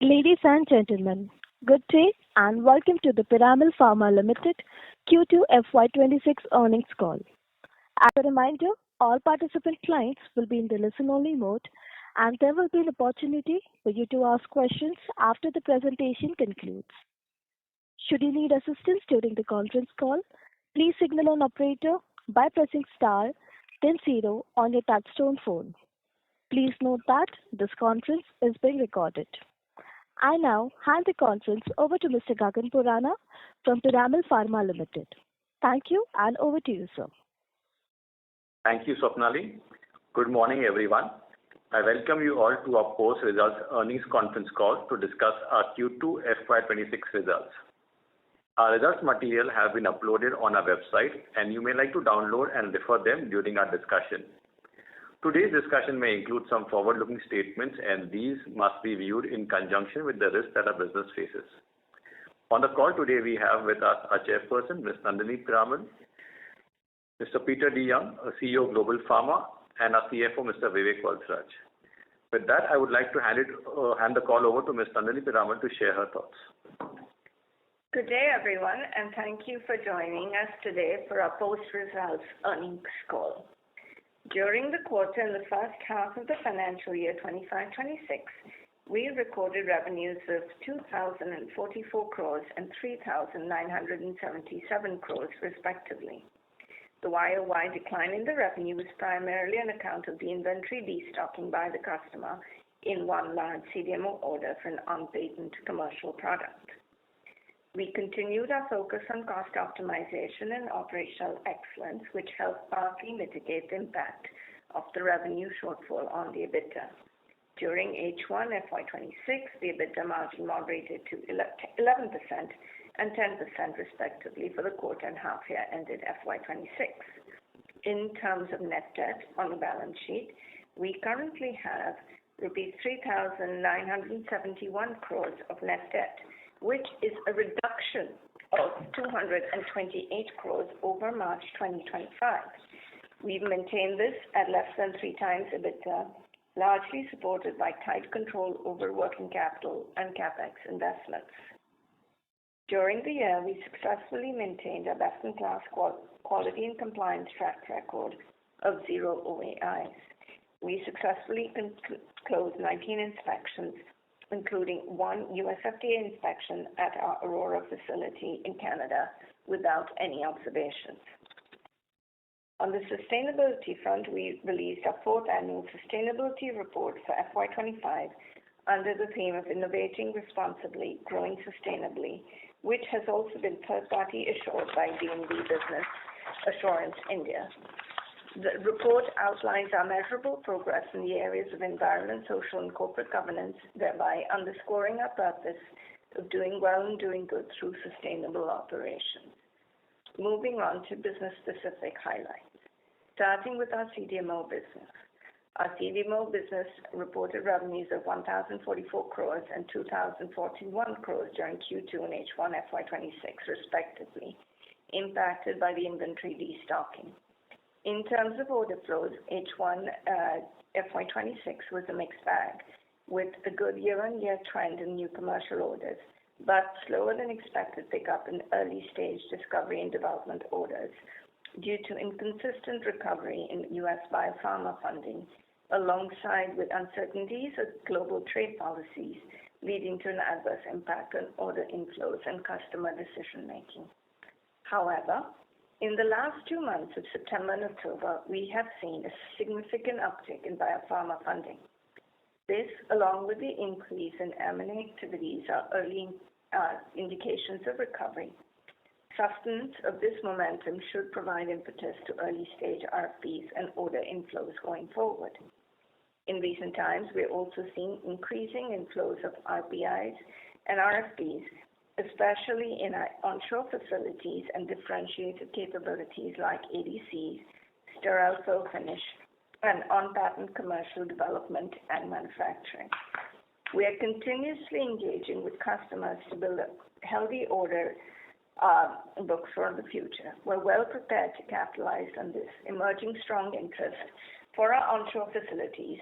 Ladies and gentlemen, good day and welcome to the Piramal Pharma Limited Q2FY26 earnings call. As a reminder, all participant clients will be in the listen-only mode, and there will be an opportunity for you to ask questions after the presentation concludes. Should you need assistance during the conference call, please signal an operator by pressing star, then zero on your touchtone phone. Please note that this conference is being recorded. I now hand the conference over to Mr. Gagan Purana from Piramal Pharma Limited. Thank you, and over to you, sir. Thank you, Swapnali. Good morning, everyone. I welcome you all to our post-results earnings conference call to discuss our Q2 FY26 results. Our results material have been uploaded on our website, and you may like to download and refer them during our discussion. Today's discussion may include some forward-looking statements, and these must be viewed in conjunction with the risks that our business faces. On the call today, we have with us our chairperson, Ms. Nandini Piramal, Mr. Peter DeYoung, CEO of Global Pharma, and our CFO, Mr. Vivek Valsaraj. With that, I would like to hand the call over to Ms. Nandini Piramal to share her thoughts. Good day, everyone, and thank you for joining us today for our post-results earnings call. During the quarter and the first half of the financial year 25-26, we recorded revenues of 2,044 crores and 3,977 crores, respectively. The YOY decline in the revenue was primarily on account of the inventory destocking by the customer in one large CDMO order for an unpatented commercial product. We continued our focus on cost optimization and operational excellence, which helped partly mitigate the impact of the revenue shortfall on the EBITDA. During H1 FY26, the EBITDA margin moderated to 11% and 10% respectively for the quarter and half year ended FY26. In terms of net debt on the balance sheet, we currently have rupees 3,971 crores of net debt, which is a reduction of 228 crores over March 2025. We've maintained this at less than 3 times EBITDA, largely supported by tight control over working capital and capex investments. During the year, we successfully maintained a best-in-class quality and compliance track record of 0 OAIs. We successfully closed 19 inspections, including 1 US FDA inspection at our Aurora facility in Canada without any observations. On the sustainability front, we released our 4th annual sustainability report for FY25 under the theme of Innovating Responsibly, Growing Sustainably, which has also been third-party assured by D&B Business Assurance India. The report outlines our measurable progress in the areas of environment, social, and corporate governance, thereby underscoring our purpose of doing well and doing good through sustainable operations. Moving on to business-specific highlights. Starting with our CDMO business. Our CDMO business reported revenues of 1,044 crores and 2,041 crores during Q2 and H1 FY26, respectively, impacted by the inventory destocking. In terms of order flows, H1 FY26 was a mixed bag, with a good year-on-year trend in new commercial orders, but slower than expected pickup in early-stage discovery and development orders due to inconsistent recovery in U.S. biopharma funding, alongside with uncertainties of global trade policies, leading to an adverse impact on order inflows and customer decision-making. However, in the last 2 months of September and October, we have seen a significant uptick in biopharma funding. This, along with the increase in M&A activities, are early indications of recovery. Sustenance of this momentum should provide impetus to early-stage RFPs and order inflows going forward. In recent times, we're also seeing increasing inflows of RPIs and RFPs, especially in our onshore facilities and differentiated capabilities like ADCs, sterile fill finish, and on-patent commercial development and manufacturing. We are continuously engaging with customers to build a healthy order books for the future. We're well prepared to capitalize on this emerging strong interest for our onshore facilities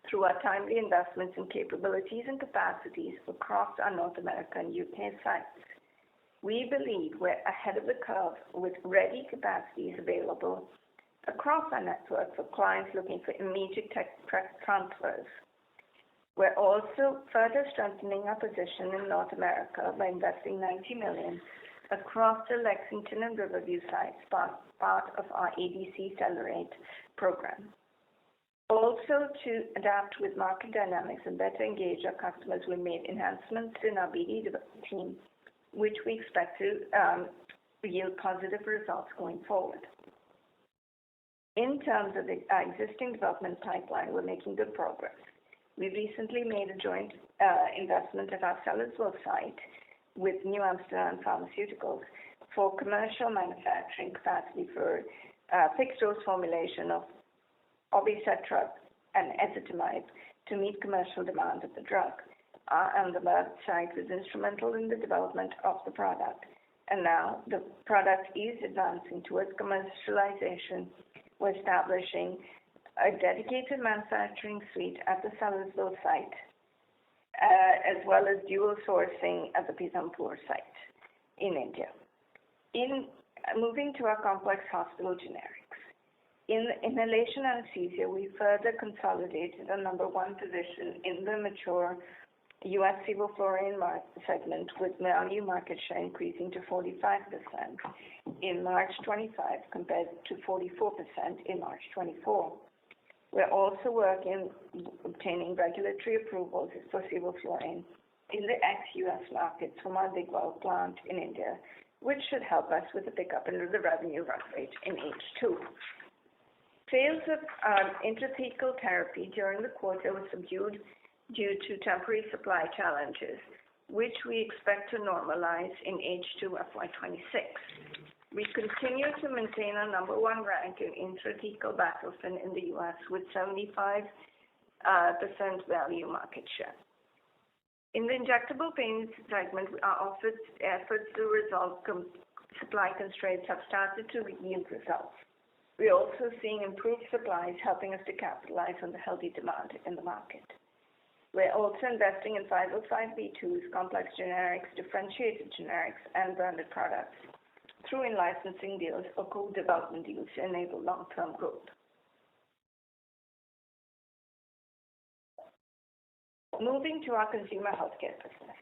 through our timely investments in capabilities and capacities across our North America and UK sites. We believe we're ahead of the curve with ready capacities available across our network for clients looking for immediate tech transfers. We're also further strengthening our position in North America by investing $90 million across the Lexington and Riverview sites, part of our ADC Accelerate program. Also, to adapt with market dynamics and better engage our customers, we made enhancements in our BD team, which we expect to yield positive results going forward. In terms of our existing development pipeline, we're making good progress. We recently made a joint investment at our Sellersville site with New Amsterdam Pharmaceuticals for commercial manufacturing capacity for fixed-dose formulation of obicetrap and ezetimibe to meet commercial demand of the drug. Our Ahmedabad site was instrumental in the development of the product, and now the product is advancing towards commercialization. We're establishing a dedicated manufacturing suite at the Sellersville site, as well as dual sourcing at the Piramal site in India. Moving to our complex hospital generics. In inhalation anesthesia, we further consolidated a number one position in the mature U.S. sevoflurane segment, with value market share increasing to 45% in March 25 compared to 44% in March 24. We're also working obtaining regulatory approvals for sevoflurane in the ex-U.S. markets from our Digwal plant in India, which should help us with the pickup in the revenue run rate in H2. Sales of intrathecal therapy during the quarter were subdued due to temporary supply challenges, which we expect to normalize in H2 FY26. We continue to maintain our number one rank in intrathecal baclofen in the U.S. with 75% value market share. In the injectable pain segment, our efforts to resolve supply constraints have started to yield results. We're also seeing improved supplies, helping us to capitalize on the healthy demand in the market. We're also investing in 505(b)(2)s, complex generics, differentiated generics, and branded products through in-licensing deals or co-development deals to enable long-term growth. Moving to our consumer healthcare business.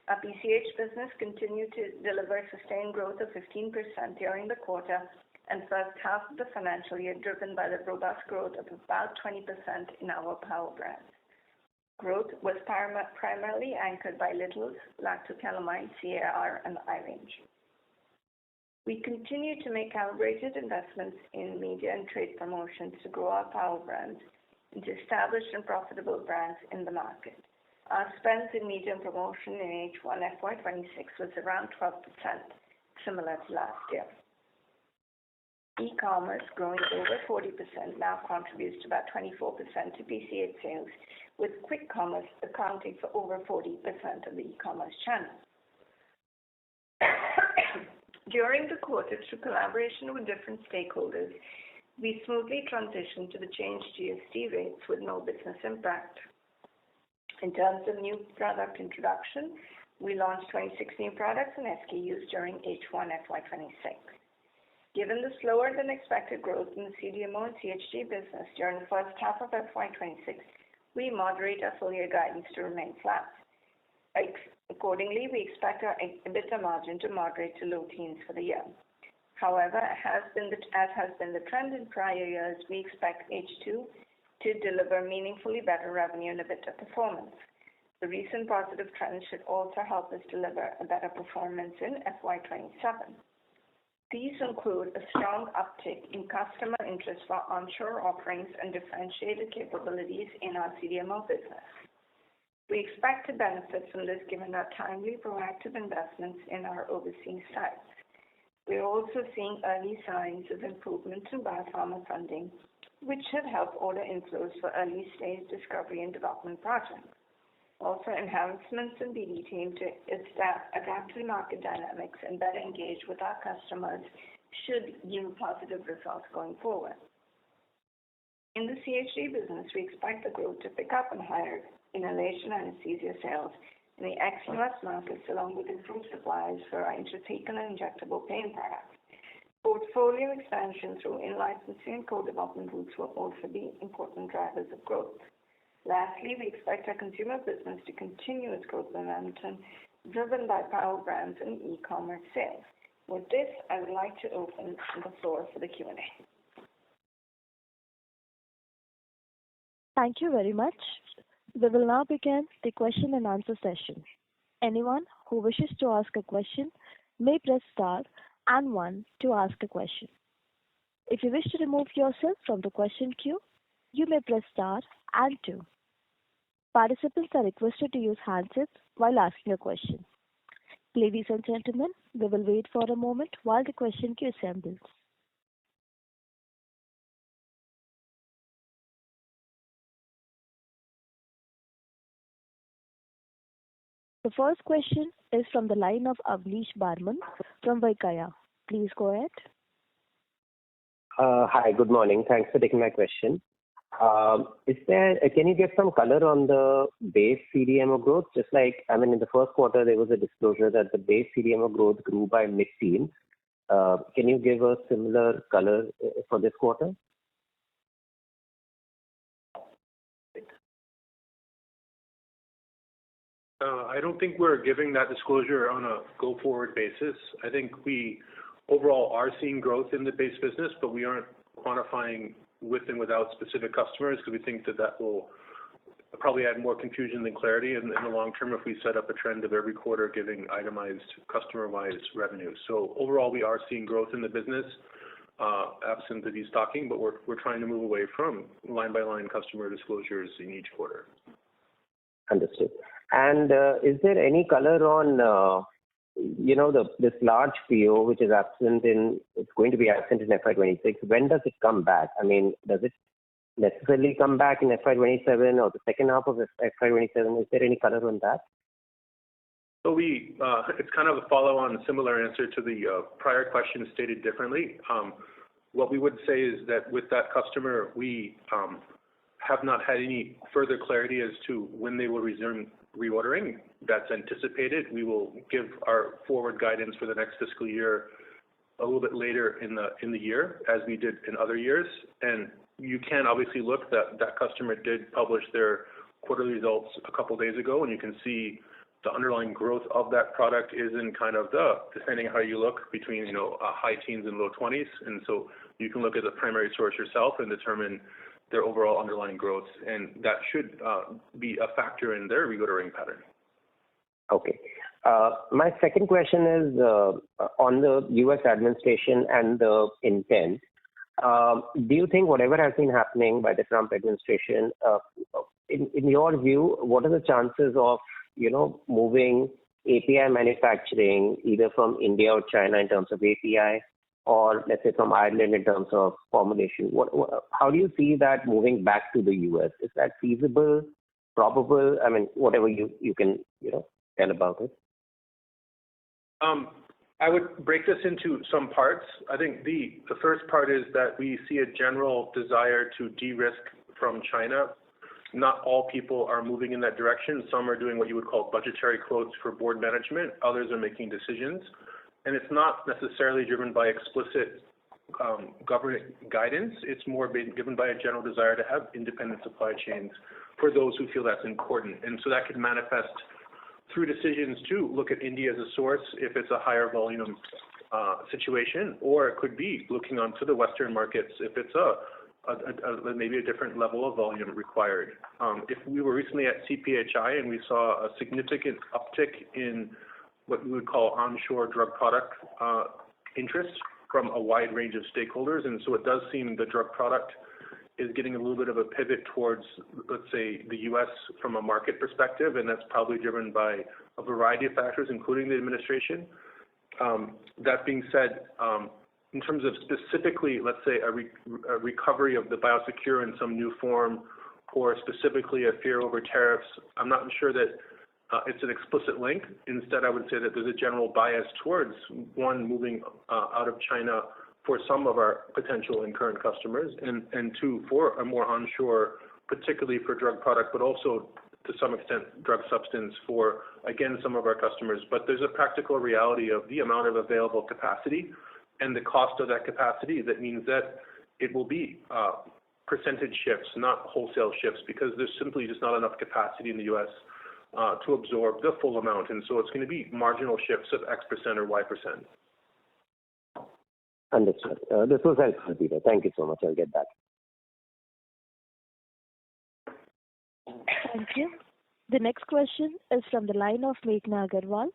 Our PCH business continued to deliver sustained growth of 15% during the quarter and first half of the financial year, driven by the robust growth of about 20% in our power brands. Growth was primarily anchored by Little's, Lactocalamine, CAR, and iRange. We continue to make calibrated investments in media and trade promotions to grow our power brands into established and profitable brands in the market. Our spends in media and promotion in H1 FY26 was around 12%, similar to last year. E-commerce, growing over 40%, now contributes to about 24% to PCH sales, with quick commerce accounting for over 40% of the e-commerce channel. During the quarter, through collaboration with different stakeholders, we smoothly transitioned to the changed GST rates with no business impact. In terms of new product introduction, we launched 26 new products and SKUs during H1 FY26. Given the slower than expected growth in the CDMO and CHG business during the first half of FY26, we moderate our full year guidance to remain flat. Accordingly, we expect our EBITDA margin to moderate to low teens for the year. However, as has been the trend in prior years, we expect H2 to deliver meaningfully better revenue and EBITDA performance. The recent positive trends should also help us deliver a better performance in FY27. These include a strong uptick in customer interest for onshore offerings and differentiated capabilities in our CDMO business. We expect to benefit from this given our timely, proactive investments in our overseas sites. We are also seeing early signs of improvement in biopharma funding, which should help order inflows for early-stage discovery and development projects. Also, enhancements in BD team to adapt to market dynamics and better engage with our customers should yield positive results going forward. In the CHG business, we expect the growth to pick up in higher inhalation anesthesia sales in the ex-US markets, along with improved supplies for our intrathecal and injectable pain products. Portfolio expansion through in-licensing and co-development routes will also be important drivers of growth. Lastly, we expect our consumer business to continue its growth momentum, driven by power brands and e-commerce sales. With this, I would like to open the floor for the Q&A. Thank you very much. We will now begin the question and answer session. Anyone who wishes to ask a question may press star and 1 to ask a question. If you wish to remove yourself from the question queue, you may press star and 2. Participants are requested to use handsets while asking a question. Ladies and gentlemen, we will wait for a moment while the question queue assembles. The first question is from the line of Avnish Barman from Vaikaya. Please go ahead. Hi, good morning. Thanks for taking my question. Can you give some color on the base CDMO growth? Just like, in the first quarter, there was a disclosure that the base CDMO growth grew by mid-teens. Can you give a similar color for this quarter? I don't think we're giving that disclosure on a go-forward basis. I think we overall are seeing growth in the base business, but we aren't quantifying with and without specific customers because we think that will probably add more confusion than clarity in the long term if we set up a trend of every quarter giving itemized customer-wise revenue. So overall, we are seeing growth in the business, absent the destocking, but we're trying to move away from line-by-line customer disclosures in each quarter. Understood. And is there any color on, this large PO which is it's going to be absent in FY26? When does it come back? Does it necessarily come back in FY27 or the second half of FY27? Is there any color on that? So it's kind of a follow-on similar answer to the prior question stated differently. What we would say is that with that customer, we have not had any further clarity as to when they will resume reordering. That's anticipated. We will give our forward guidance for the next fiscal year a little bit later in the year, as we did in other years. And you can obviously look that customer did publish their quarterly results a couple days ago, and you can see the underlying growth of that product is in kind of depending how you look, between high teens and low 20s. And so you can look at the primary source yourself and determine their overall underlying growth, and that should be a factor in their reordering pattern. Okay. My second question is on the U.S. administration and the intent. Do you think whatever has been happening by the Trump administration, in your view, what are the chances of, moving API manufacturing either from India or China in terms of API, or let's say from Ireland in terms of formulation? How do you see that moving back to the U.S.? Is that feasible, probable? Whatever you can, tell about it. I would break this into some parts. I think the first part is that we see a general desire to de-risk from China. Not all people are moving in that direction. Some are doing what you would call budgetary quotes for board management. Others are making decisions. And it's not necessarily driven by explicit government guidance. It's more being given by a general desire to have independent supply chains for those who feel that's important. And so that could manifest through decisions to look at India as a source if it's a higher volume situation, or it could be looking onto the Western markets if it's maybe a different level of volume required. If we were recently at CPHI and we saw a significant uptick in what we would call onshore drug product interest from a wide range of stakeholders. And so it does seem the drug product is getting a little bit of a pivot towards, let's say, the U.S. from a market perspective, and that's probably driven by a variety of factors, including the administration. That being said, in terms of specifically, let's say, a recovery of the biosecure in some new form, or specifically a fear over tariffs, I'm not sure that it's an explicit link. Instead, I would say that there's a general bias towards, one, moving out of China for some of our potential and current customers, and two, for a more onshore, particularly for drug product, but also to some extent drug substance for, again, some of our customers. But there's a practical reality of the amount of available capacity and the cost of that capacity. That means that it will be percentage shifts, not wholesale shifts, because there's simply just not enough capacity in the U.S. To absorb the full amount. And so it's going to be marginal shifts of X% or Y%. Understood. This was helpful, Peter. Thank you so much. I'll get back. Thank you. The next question is from the line of Meghna Agarwal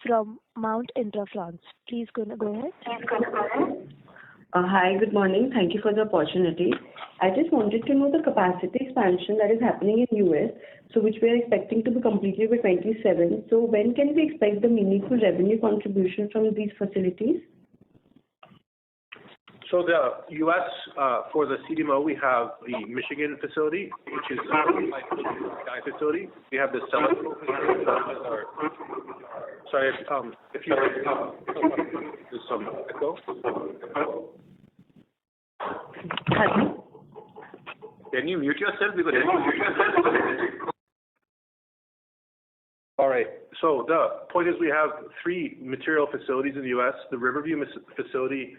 from Mount Intra France. Please go ahead. Hi, good morning. Thank you for the opportunity. I just wanted to know the capacity expansion that is happening in US, so which we are expecting to be completed by 27. So when can we expect the meaningful revenue contribution from these facilities? So the U.S., for the CDMO, we have the Michigan facility, which is a high facility. We have the Sellersville facility. Sorry, if you there's some echo. Can you mute yourself? All right. So the point is we have 3 material facilities in the U.S. The Riverview facility,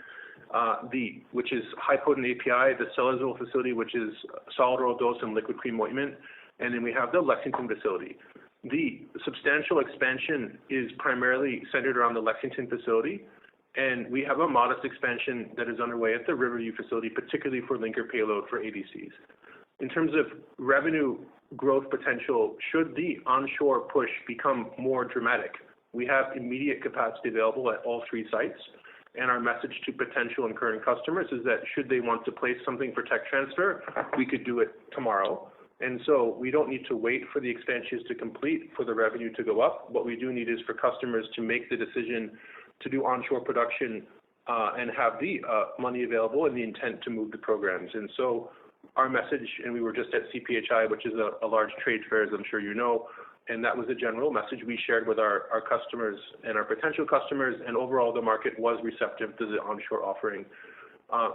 which is high potent API, the Sellersville facility, which is solid oral dose and liquid cream ointment, and then we have the Lexington facility. The substantial expansion is primarily centered around the Lexington facility, and we have a modest expansion that is underway at the Riverview facility, particularly for linker payload for ADCs. In terms of revenue growth potential, should the onshore push become more dramatic, we have immediate capacity available at all 3 sites. And our message to potential and current customers is that should they want to place something for tech transfer, we could do it tomorrow. And so we don't need to wait for the expansions to complete for the revenue to go up. What we do need is for customers to make the decision to do onshore production and have the money available and the intent to move the programs. And so our message, and we were just at CPHI, which is a large trade fair, as I'm sure you know, and that was a general message we shared with our customers and our potential customers, and overall the market was receptive to the onshore offering.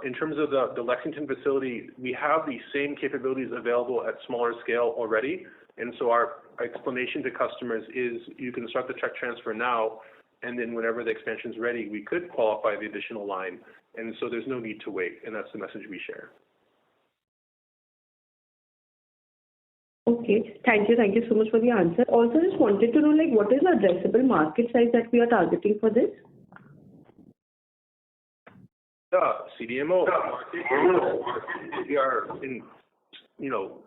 In terms of the Lexington facility, we have the same capabilities available at smaller scale already, and so our explanation to customers is you can start the tech transfer now, and then whenever the expansion is ready, we could qualify the additional line, and so there's no need to wait, and that's the message we share. Okay, thank you so much for the answer. Also, just wanted to know, like, what is the addressable market size that we are targeting for this? The CDMO market, we are in, low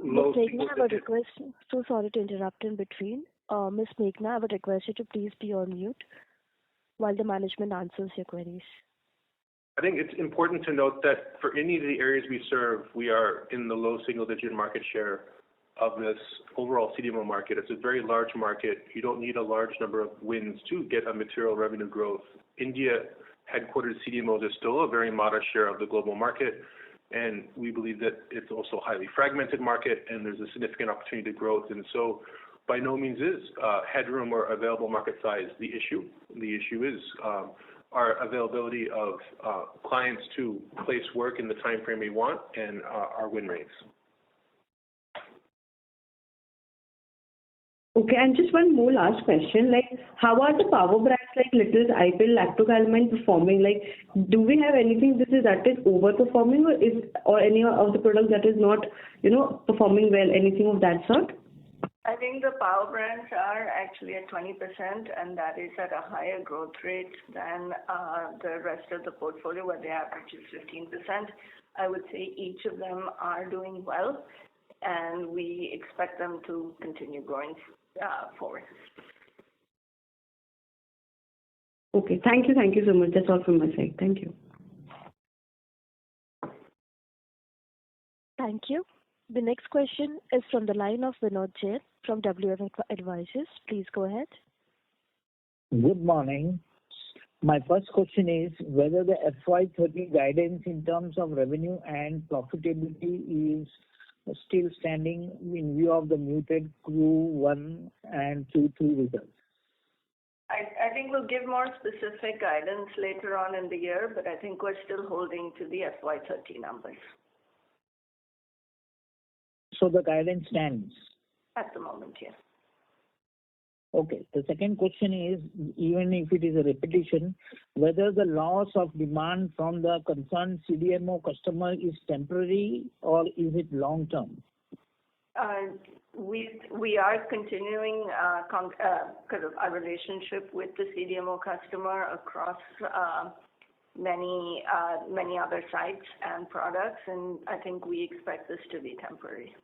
Meghna, I would request, so sorry to interrupt in between. Ms. Meghna, I would request you to please be on mute while the management answers your queries. I think it's important to note that for any of the areas we serve, we are in the low single-digit market share of this overall CDMO market. It's a very large market. You don't need a large number of wins to get a material revenue growth. India headquartered CDMOs is still a very modest share of the global market, and we believe that it's also a highly fragmented market, and there's a significant opportunity to growth. And so by no means is headroom or available market size the issue. The issue is our availability of clients to place work in the time frame we want and our win rates. Okay, and just one more last question. Like, how are the power brands like Little's, IPIL, Lactocalamine performing? Like, do we have anything that is overperforming, or any of the products that is not, performing well? Anything of that sort? I think the power brands are actually at 20%, and that is at a higher growth rate than the rest of the portfolio, where the average is 15%. I would say each of them are doing well, and we expect them to continue growing forward. Okay, thank you so much. That's all from my side. Thank you. Thank you. The next question is from the line of Vinod Jain from WF Advisors. Please go ahead. Good morning. My first question is whether the FY30 guidance in terms of revenue and profitability is still standing in view of the muted Q1 and Q2 results. I I think we'll give more specific guidance later on in the year, but I think we're still holding to the FY30 numbers. So the guidance stands? At the moment, yes. Okay. The second question is, even if it is a repetition, whether the loss of demand from the concerned CDMO customer is temporary or is it long term? We are continuing our relationship with the CDMO customer across many other sites and products, and I think we expect this to be temporary.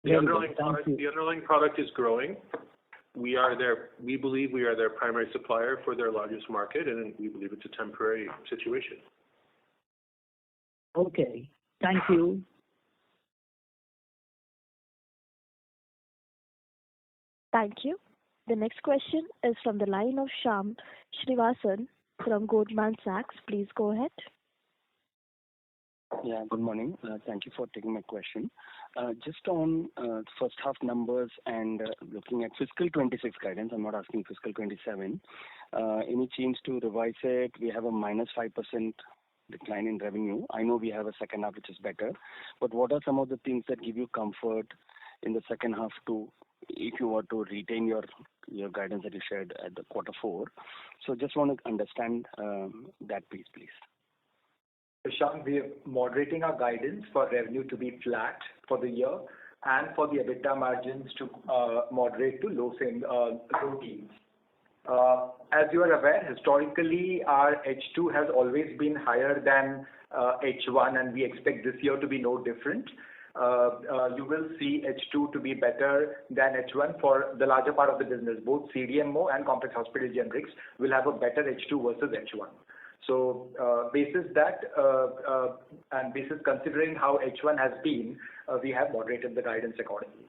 The underlying product is growing. We believe we are their primary supplier for their largest market, and we believe it's a temporary situation. Okay. Thank you. Thank you. The next question is from the line of Shyam Srinivasan from Goldman Sachs. Please go ahead. Yeah, good morning. Thank you for taking my question. Just on first half numbers and looking at fiscal 26 guidance, I'm not asking fiscal 27. Any change to revise it? We have a -5% decline in revenue. I know we have a second half which is better, but what are some of the things that give you comfort in the second half if you were to retain your guidance that you shared at the quarter 4? So just want to understand that piece, please. Shyam, we are moderating our guidance for revenue to be flat for the year and for the EBITDA margins to moderate to low teens. As you are aware, historically our H2 has always been higher than H1, and we expect this year to be no different. You will see H2 to be better than H1 for the larger part of the business. Both CDMO and complex hospital generics will have a better H2 versus H1. So basis that and basis considering how H1 has been, we have moderated the guidance accordingly.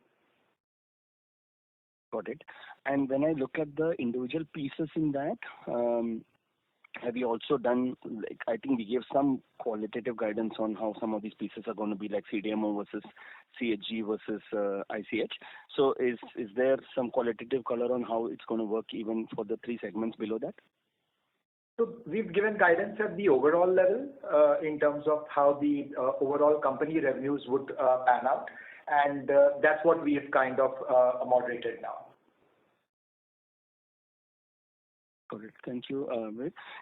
Got it. And when I look at the individual pieces in that, have you also done, I think we gave some qualitative guidance on how some of these pieces are going to be, like CDMO versus CHG versus ICH. So is there some qualitative color on how it's going to work even for the 3 segments below that? So we've given guidance at the overall level in terms of how the overall company revenues would pan out, and that's what we have kind of moderated now. Got it. Thank you.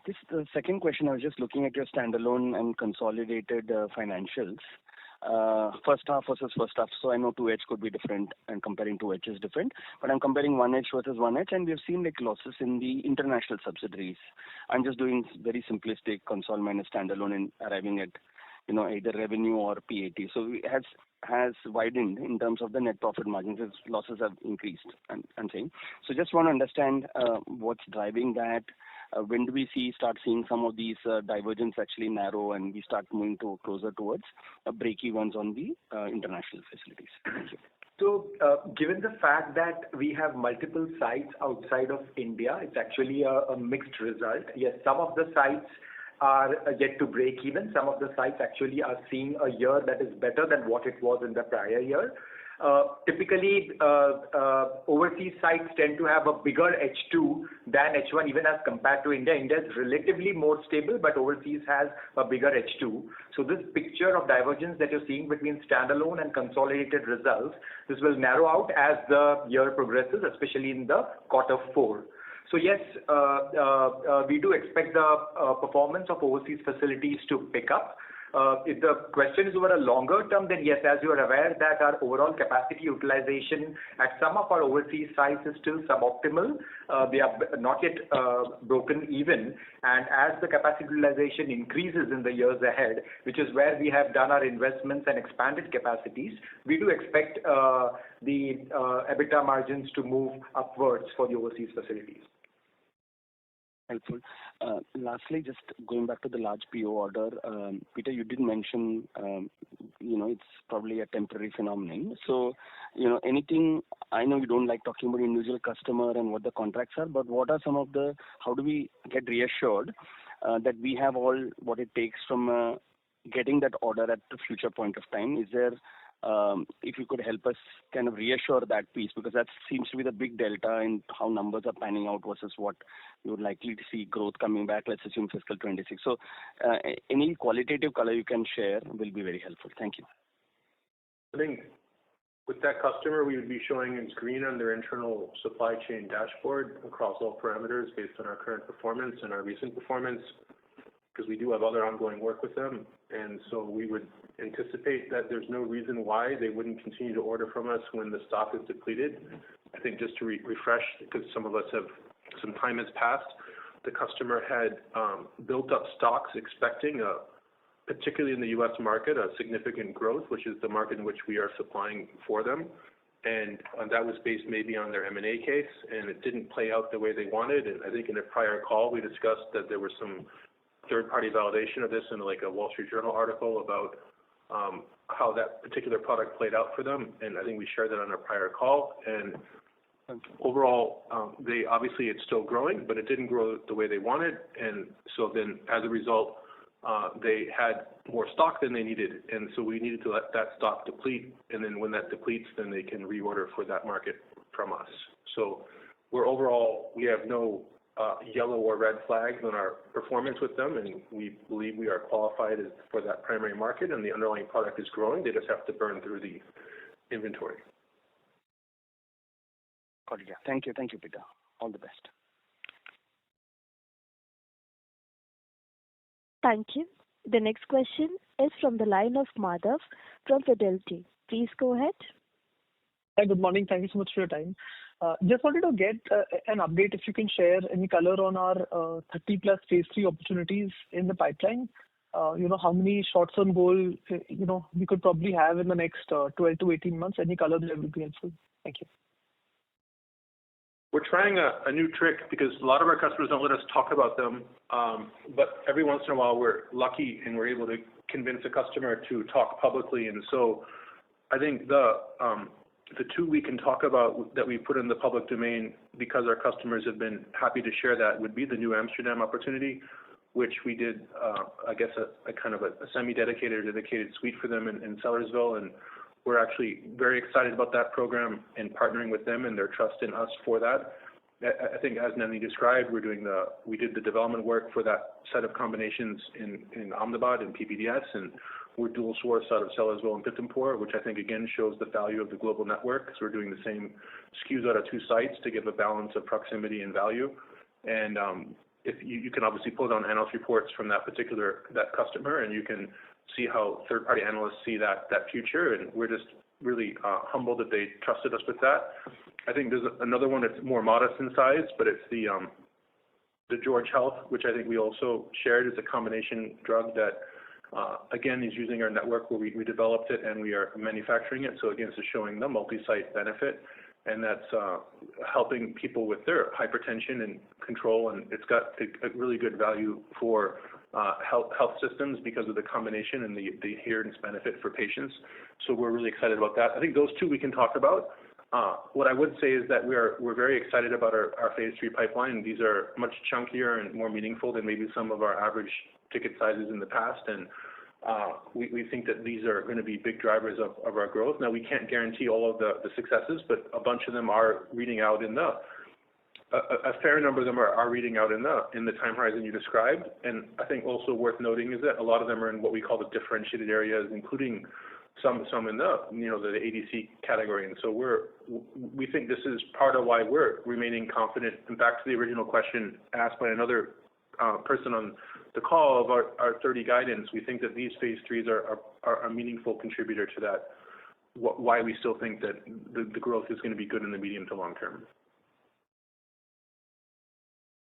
This the second question. I was just looking at your standalone and consolidated financials. First half versus first half. So I know 2H could be different and comparing 2H is different, but I'm comparing 1H versus 1H, and we've seen like losses in the international subsidiaries. I'm just doing very simplistic console minus standalone and arriving at either revenue or PAT. So it has widened in terms of the net profit margins. Its losses have increased, I'm saying. So just want to understand what's driving that. When do we start seeing some of these divergence actually narrow and we start moving closer towards break-evens on the international facilities? Thank you. So, given the fact that we have multiple sites outside of India, it's actually a mixed result. Yes, some of the sites are yet to break even. Some of the sites actually are seeing a year that is better than what it was in the prior year. Typically, overseas sites tend to have a bigger H2 than H1, even as compared to India. India is relatively more stable, but overseas has a bigger H2. So this picture of divergence that you're seeing between standalone and consolidated results, this will narrow out as the year progresses, especially in the quarter 4. So yes, we do expect the performance of overseas facilities to pick up. If the question is over a longer term, then yes, as you are aware that our overall capacity utilization at some of our overseas sites is still suboptimal. They are not yet broken even. And as the capacity utilization increases in the years ahead, which is where we have done our investments and expanded capacities, we do expect the EBITDA margins to move upwards for the overseas facilities. Helpful. Lastly, just going back to the large PO order, Peter, you did mention, it's probably a temporary phenomenon. So, anything, I know you don't like talking about individual customer and what the contracts are, but what are some of how do we get reassured that we have all what it takes from getting that order at the future point of time? Is there If you could help us kind of reassure that piece, because that seems to be the big delta in how numbers are panning out versus what you would likely to see growth coming back, let's assume fiscal 26. So any qualitative color you can share will be very helpful. Thank you. I think with that customer, we would be showing in green on their internal supply chain dashboard across all parameters based on our current performance and our recent performance, because we do have other ongoing work with them. And so we would anticipate that there's no reason why they wouldn't continue to order from us when the stock is depleted. I think just to refresh, because some of us have, some time has passed, the customer had built up stocks expecting particularly in the U.S. market, a significant growth, which is the market in which we are supplying for them. And that was based maybe on their M&A case, and it didn't play out the way they wanted. And I think in a prior call, we discussed that there was some third-party validation of this in like a Wall Street Journal article about how that particular product played out for them. And I think we shared that on our prior call. And overall, they obviously, it's still growing, but it didn't grow the way they wanted. And so then as a result, they had more stock than they needed, and so we needed to let that stock deplete, and then when that depletes, then they can reorder for that market from us. So we have no yellow or red flags on our performance with them, and we believe we are qualified for that primary market, and the underlying product is growing. They just have to burn through the inventory. Got it. Yeah. Thank you, Peter. All the best. Thank you. The next question is from the line of Madhav from Fidelity. Please go ahead. Hi, good morning. Thank you so much for your time. Just wanted to get an update, if you can share any color on our 30-plus phase 3 opportunities in the pipeline. How many shots on goal, we could probably have in the next 12 to 18 months. Any color there would be helpful. Thank you. We're trying a new trick because a lot of our customers don't let us talk about them, but every once in a while we're lucky and we're able to convince a customer to talk publicly. And so I think the two we can talk about that we put in the public domain because our customers have been happy to share that would be the New Amsterdam opportunity, which we did, I guess, a kind of a semi-dedicated or dedicated suite for them in Sellersville. And we're actually very excited about that program and partnering with them and their trust in us for that. I think as Nandini described, we did the development work for that set of combinations in Ahmedabad and PBDS, and we're dual source out of Sellersville and Pithampur, which I think again shows the value of the global network, because we're doing the same SKUs out of two sites to give a balance of proximity and value. And if you can obviously pull down analyst reports from that customer, and you can see how third-party analysts see that future, and we're just really humbled that they trusted us with that. I think there's another one that's more modest in size, but it's the George Health, which I think we also shared as a combination drug that, again, is using our network where we developed it and we are manufacturing it. So again, it's showing the multi-site benefit, and that's helping people with their hypertension and control, and it's got a really good value for health systems because of the combination and the adherence benefit for patients. So we're really excited about that. I think those two we can talk about. What I would say is that we're very excited about our phase 3 pipeline. These are much chunkier and more meaningful than maybe some of our average ticket sizes in the past, and we think that these are going to be big drivers of our growth. Now, we can't guarantee all of the successes, but a bunch of them are reading out a fair number of them are reading out in the time horizon you described. And I think also worth noting is that a lot of them are in what we call the differentiated areas, including some in the ADC category. And so we think this is part of why we're remaining confident. And back to the original question asked by another person on the call of our 30 guidance, we think that these phase 3s are a meaningful contributor to that, why we still think that the growth is going to be good in the medium to long term.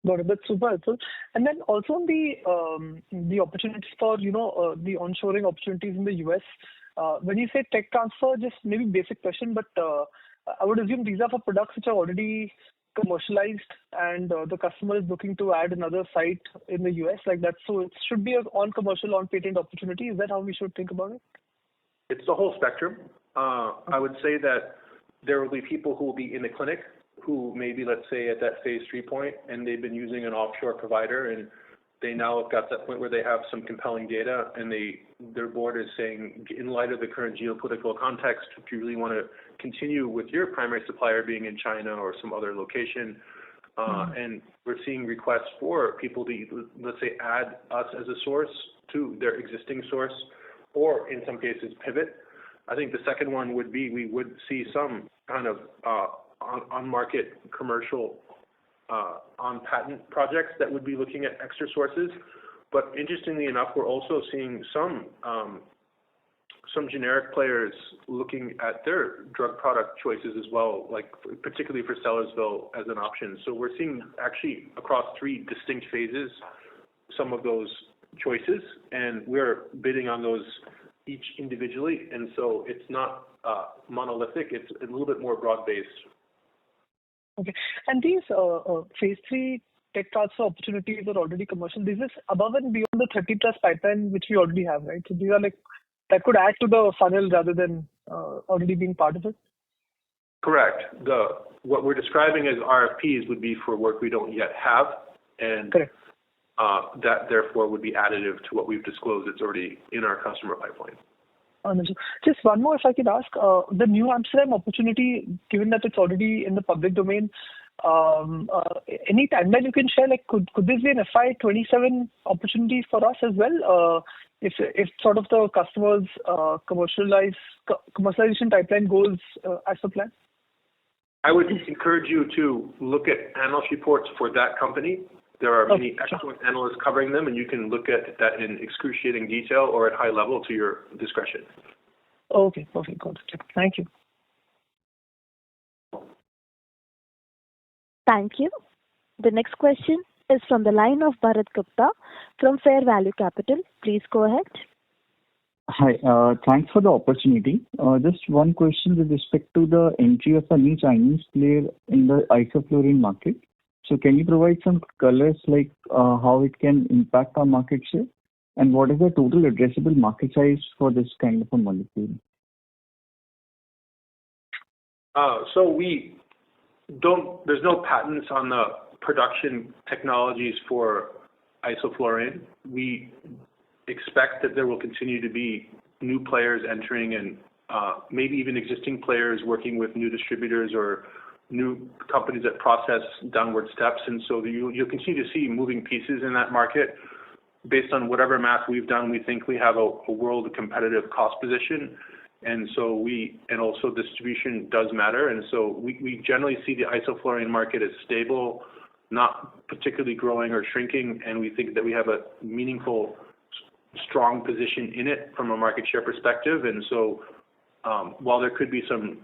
Got it. That's super helpful. And then also on the opportunities for, the onshoring opportunities in the US, when you say tech transfer, just maybe basic question, but I would assume these are for products which are already commercialized and the customer is looking to add another site in the US like that. So it should be an on-commercial, on-patent opportunity. Is that how we should think about it? It's the whole spectrum. I would say that there will be people who will be in the clinic who maybe, let's say, at that phase 3 point, and they've been using an offshore provider, and they now have got to that point where they have some compelling data, and their board is saying, in light of the current geopolitical context, if you really want to continue with your primary supplier being in China or some other location, and we're seeing requests for people to, let's say, add us as a source to their existing source, or in some cases pivot. I think the second one would be we would see some kind of on-market commercial on-patent projects that would be looking at extra sources. But interestingly enough, we're also seeing some generic players looking at their drug product choices as well, like particularly for Sellersville as an option. So we're seeing actually across 3 distinct phases some of those choices, and we're bidding on those each individually. And so it's not monolithic; it's a little bit more broad-based. Okay. And these phase 3 tech transfer opportunities are already commercial. This is above and beyond the 30+ pipeline which we already have, right? So these are like that could add to the funnel rather than already being part of it? Correct. What we're describing as RFPs would be for work we don't yet have, and correct. That therefore would be additive to what we've disclosed. It's already in our customer pipeline. Just one more, if I could ask, the New Amsterdam opportunity, given that it's already in the public domain, any timeline you can share? Like, could this be an FY27 opportunity for us as well? If sort of the customers' commercialization pipeline goes as per plan? I would encourage you to look at analyst reports for that company. There are many excellent analysts covering them, and you can look at that in excruciating detail or at high level to your discretion. Okay, perfect. Got it. Thank you. Thank you. The next question is from the line of Bharat Gupta from Fair Value Capital. Please go ahead. Hi, thanks for the opportunity. Just one question with respect to the entry of a new Chinese player in the isoflurane market. So can you provide some colors like how it can impact our market share, and what is the total addressable market size for this kind of a molecule? There's no patents on the production technologies for isoflurane. We expect that there will continue to be new players entering, and maybe even existing players working with new distributors or new companies that process downward steps. And so you'll continue to see moving pieces in that market. Based on whatever math we've done, we think we have a world competitive cost position. And so also distribution does matter. And so we generally see the isoflurane market as stable, not particularly growing or shrinking. And we think that we have a meaningful, strong position in it from a market share perspective. And so while there could be some,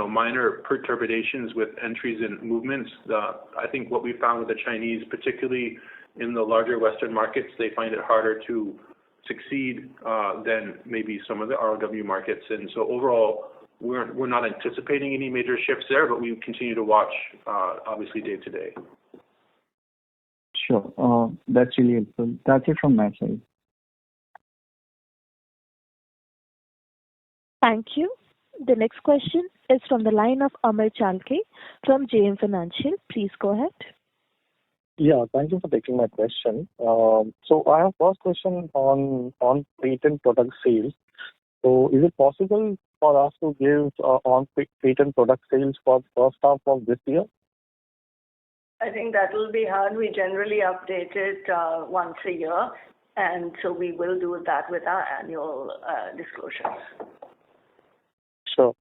minor perturbations with entries and movements, I think what we found with the Chinese, particularly in the larger Western markets, they find it harder to succeed than maybe some of the ROW markets. And so overall, we're not anticipating any major shifts there, but we continue to watch, obviously, day to day. Sure. That's really helpful. That's it from my side. Thank you. The next question is from the line of Amar Chalke from JM Financial. Please go ahead. Yeah, thank you for taking my question. So I have first question on patent product sales. So is it possible for us to give on patent product sales for the first half of this year? I think that will be hard. We generally update it once a year, and so we will do that with our annual disclosures. Sure.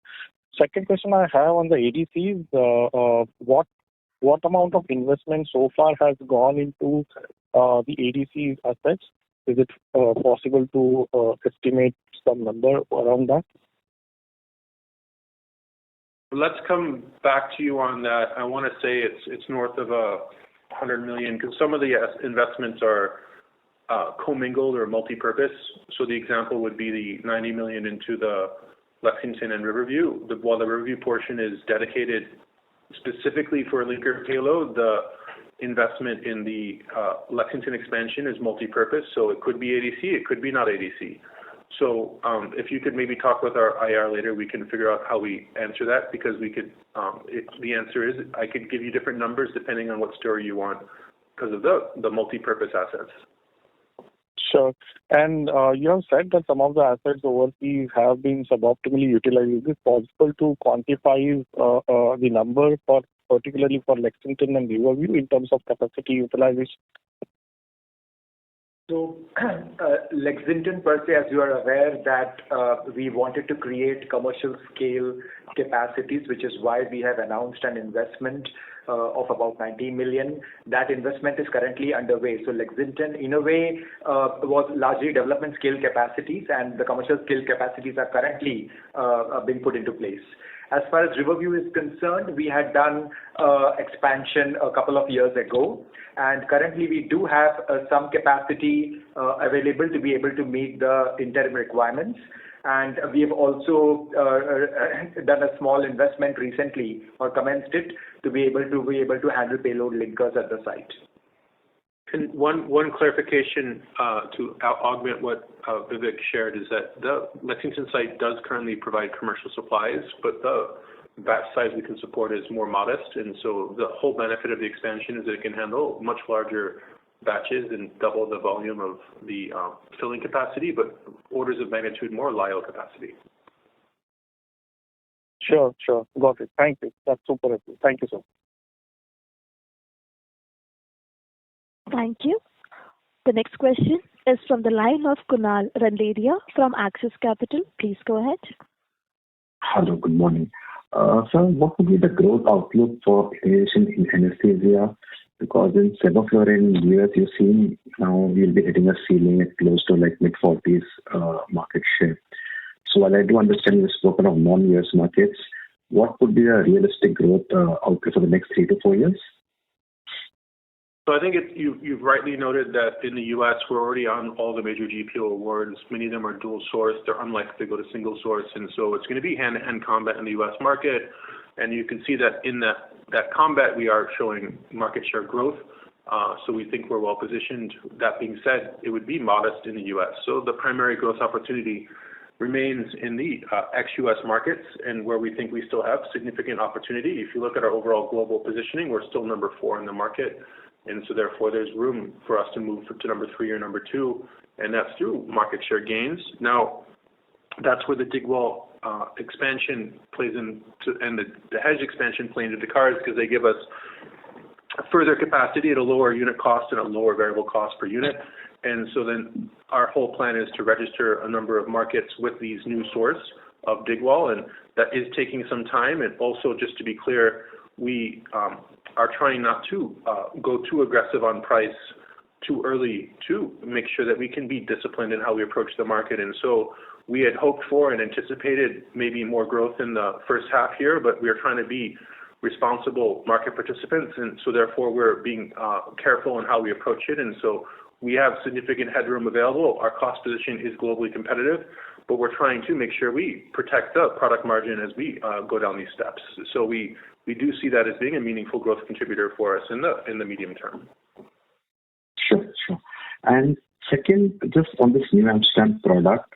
Second question I have on the ADCs, what amount of investment so far has gone into the ADC assets? Is it possible to estimate some number around that? Let's come back to you on that. I want to say it's north of 100 million, because some of the investments are commingled or multi-purpose. So the example would be the 90 million into the Lexington and Riverview. While the Riverview portion is dedicated specifically for linker payload, the investment in the Lexington expansion is multi-purpose. So it could be ADC, it could be not ADC. So if you could maybe talk with our IR later, we can figure out how we answer that, because we could. The answer is I could give you different numbers depending on what story you want. because of the multi-purpose assets. Sure. And you have said that some of the assets overseas have been suboptimally utilized. Is it possible to quantify the number for particularly for Lexington and Riverview in terms of capacity utilization? So, Lexington per se, as you are aware, that we wanted to create commercial scale capacities, which is why we have announced an investment of about 90 million. That investment is currently underway. So Lexington, in a way, was largely development scale capacities, and the commercial scale capacities are currently being put into place. As far as Riverview is concerned, we had done expansion a couple of years ago, and currently we do have some capacity available to be able to meet the interim requirements. And we have also done a small investment recently, or commenced it, to be able to handle payload linkers at the site. And one clarification to augment what Vivek shared is that the Lexington site does currently provide commercial supplies, but the batch size we can support is more modest, and so the whole benefit of the expansion is that it can handle much larger batches and double the volume of the filling capacity, but orders of magnitude more lyo capacity. Sure. Got it. Thank you. That's super helpful. Thank you, sir. Thank you. The next question is from the line of Kunal Randeria from Axis Capital. Please go ahead. Hello, good morning. Sir, what would be the growth outlook for inhalation in anesthesia? Because in sevoflurane US, you've seen now we'll be hitting a ceiling at close to like mid-40s market share. So while I do understand you've spoken of non-US markets, what would be a realistic growth outlook for the next 3 to 4 years? So I think you've rightly noted that in the U.S. we're already on all the major GPO awards. Many of them are dual source. They're unlikely to go to single source, and so it's going to be hand-to-hand combat in the U.S. market. And you can see that in that combat we are showing market share growth. So we think we're well positioned. That being said, it would be modest in the U.S. So the primary growth opportunity remains in the ex-U.S. markets, and where we think we still have significant opportunity. If you look at our overall global positioning, we're still number 4 in the market. And so therefore there's room for us to move to number 3 or number 2, and that's through market share gains. Now, that's where the Digwall expansion plays into, and the hedge expansion play into the cards, because they give us further capacity at a lower unit cost and a lower variable cost per unit. And so then our whole plan is to register a number of markets with these new source of Digwall, and that is taking some time. And also, just to be clear, we are trying not to go too aggressive on price too early, to make sure that we can be disciplined in how we approach the market. And so we had hoped for and anticipated maybe more growth in the first half here, but we are trying to be responsible market participants, and so therefore we're being careful in how we approach it. And so we have significant headroom available. Our cost position is globally competitive, but we're trying to make sure we protect the product margin as we go down these steps. So we do see that as being a meaningful growth contributor for us in the medium term. Sure. And second, just on this New Amsterdam product,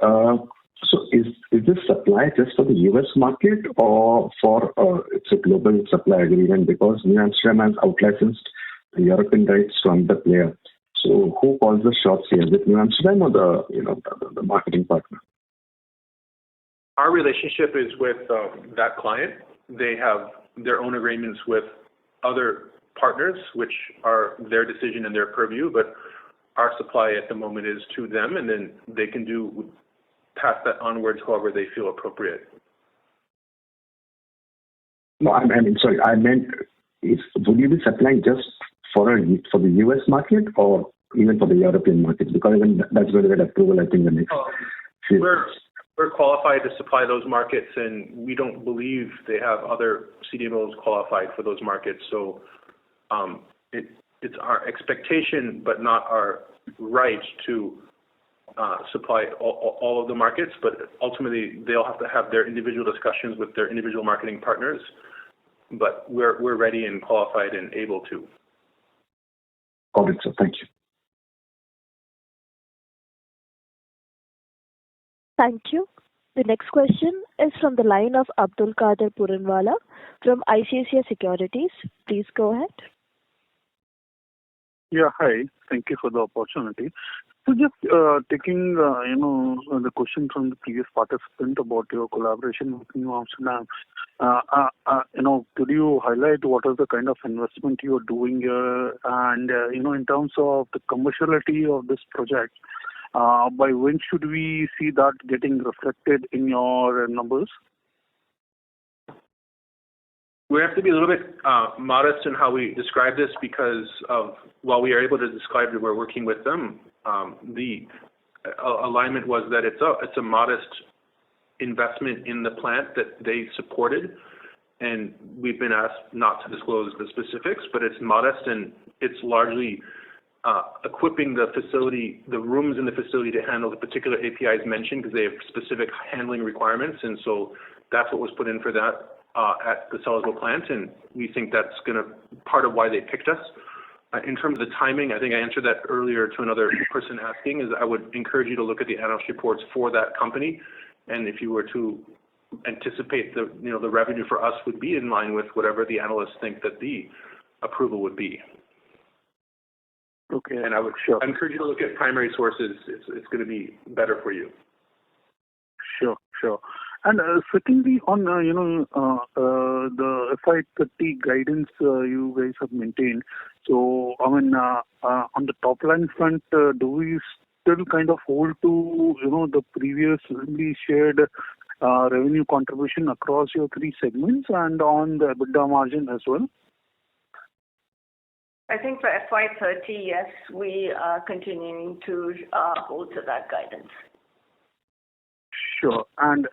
so is this supply just for the US market, or for it's a global supply agreement, because New Amsterdam has outlicensed the European rights to another player? So who calls the shots here? Is it New Amsterdam or the marketing partner? Our relationship is with that client. They have their own agreements with other partners, which are their decision and their purview, but our supply at the moment is to them, and then they can pass that onwards however they feel appropriate. No, I mean, sorry, I meant, would you be supplying just for the US market, or even for the European market? Because even that's going to get approval, I think, the next few years. We're qualified to supply those markets, and we don't believe they have other CDMOs qualified for those markets. So it's our expectation, but not our right to supply all of the markets. But ultimately, they'll have to have their individual discussions with their individual marketing partners. But we're ready and qualified and able to. Got it, sir. Thank you. Thank you. The next question is from the line of Abdul Qadir Puranwala from ICICI Securities. Please go ahead. Yeah, hi. Thank you for the opportunity. So just taking, the question from the previous participant about your collaboration with New Amsterdam, could you highlight what is the kind of investment you are doing here and, in terms of the commerciality of this project, by when should we see that getting reflected in your numbers? We have to be a little bit modest in how we describe this because while we are able to describe that we're working with them, the alignment was that it's a modest investment in the plant that they supported, and we've been asked not to disclose the specifics, but it's modest and it's largely equipping the facility, the rooms in the facility to handle the particular APIs mentioned because they have specific handling requirements, and so that's what was put in for that at the Sellersville plant, and we think that's going to part of why they picked us. In terms of the timing, I think I answered that earlier to another person asking, is I would encourage you to look at the analyst reports for that company, and if you were to anticipate the revenue for us would be in line with whatever the analysts think that the approval would be. Okay. And I would encourage you to look at primary sources. It's going to be better for you. Sure. And secondly, on the FY30 guidance you guys have maintained. So, on the top line front, do we still kind of hold to the previously shared revenue contribution across your three segments and on the EBITDA margin as well? I think for FY30, yes, we are continuing to hold to that guidance. Sure. And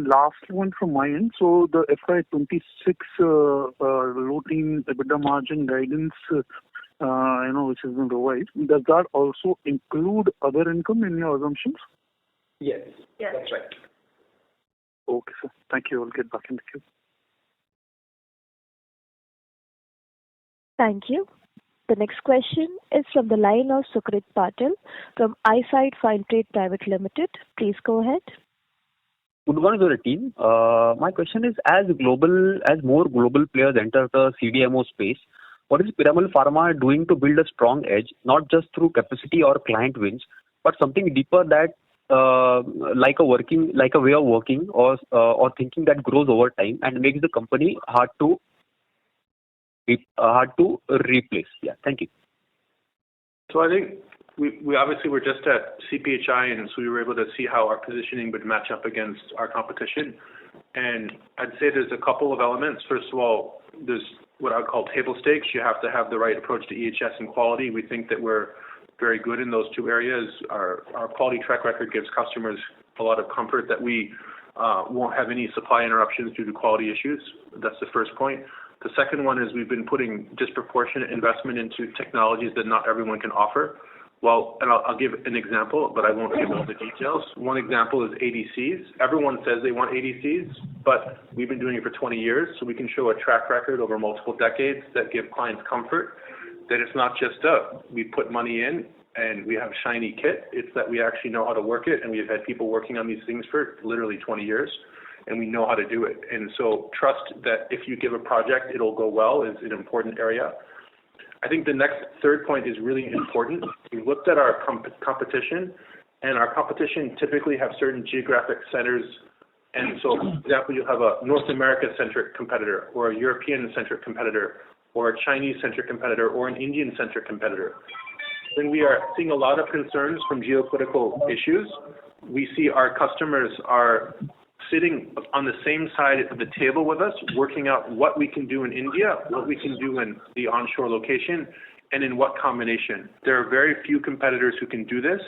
last one from my end. So the FY26 low teen EBITDA margin guidance, which has been revised, does that also include other income in your assumptions? Yes. That's right. Okay, sir. Thank you. I'll get back in the queue. Thank you. The next question is from the line of Sukrit Patil from Eyesight Fintrade Private Limited. Please go ahead. Good morning to the team. My question is, as more global players enter the CDMO space, what is Piramal Pharma doing to build a strong edge, not just through capacity or client wins, but something deeper that, like a way of working or thinking that grows over time and makes the company hard to replace? Yeah, thank you. So I think we obviously were just at CPHI, and so we were able to see how our positioning would match up against our competition. And I'd say there's a couple of elements. First of all, there's what I would call table stakes. You have to have the right approach to EHS and quality. We think that we're very good in those two areas. Our quality track record gives customers a lot of comfort that we won't have any supply interruptions due to quality issues. That's the first point. The second one is we've been putting disproportionate investment into technologies that not everyone can offer. Well, and I'll give an example, but I won't give all the details. One example is ADCs. Everyone says they want ADCs, but we've been doing it for 20 years, so we can show a track record over multiple decades that give clients comfort that it's not just we put money in and we have shiny kit. It's that we actually know how to work it, and we've had people working on these things for literally 20 years, and we know how to do it. And so trust that if you give a project, it'll go well is an important area. I think the next third point is really important. We looked at our competition, and our competition typically have certain geographic centers. And so, for example, you have a North America-centric competitor, or a European-centric competitor, or a Chinese-centric competitor, or an Indian-centric competitor. When we are seeing a lot of concerns from geopolitical issues, we see our customers are sitting on the same side of the table with us, working out what we can do in India, what we can do in the onshore location, and in what combination. There are very few competitors who can do this.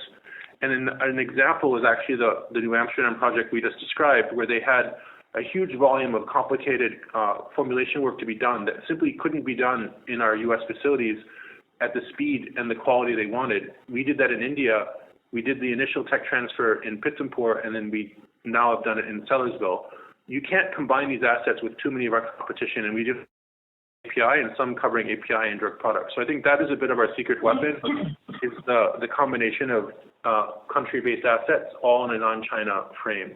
And an example is actually the New Amsterdam project we just described, where they had a huge volume of complicated formulation work to be done that simply couldn't be done in our U.S. facilities at the speed and the quality they wanted. We did that in India. We did the initial tech transfer in Pithampur, and then we now have done it in Sellersville. You can't combine these assets with too many of our competition, and we do API and some covering API and drug products. So I think that is a bit of our secret weapon, is the combination of country-based assets all in a non-China frame.